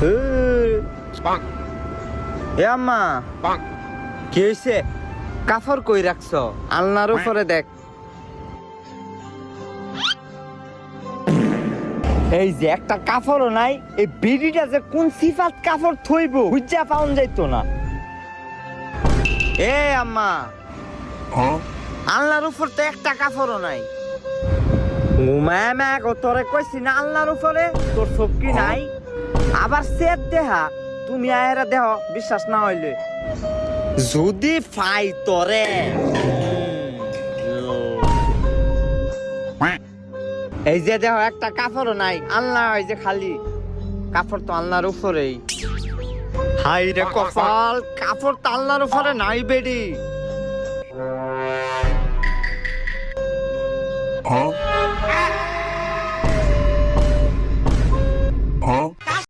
এ আম্মা কি হয়েছে? কাপড় কই রাখছ? আলনার উপরে দেখ। এই যে একটা কাপড়ও নাই, এই বিড়িটা যে কোন সিফাত কাপড় থইব বুঝা পাউন যাইতো না। এ আম্মা, আলনার উপর তো একটা কাপড়ও নাই। ঘুমায় মা তোরে কইছি না আলনার উপরে, তোর চোখকি নাই? আবার সেট দেহা, তুমি আয়েরা দেহ, বিশ্বাস না হইলে যদি ফাই তরে এই যে দেহ একটা কাপড়ও নাই, আলনা এই যে খালি কাপড় তো আলনার উপরেই। হাই রে কপাল, কাপড় তো আলনার উপরে নাই বেডি।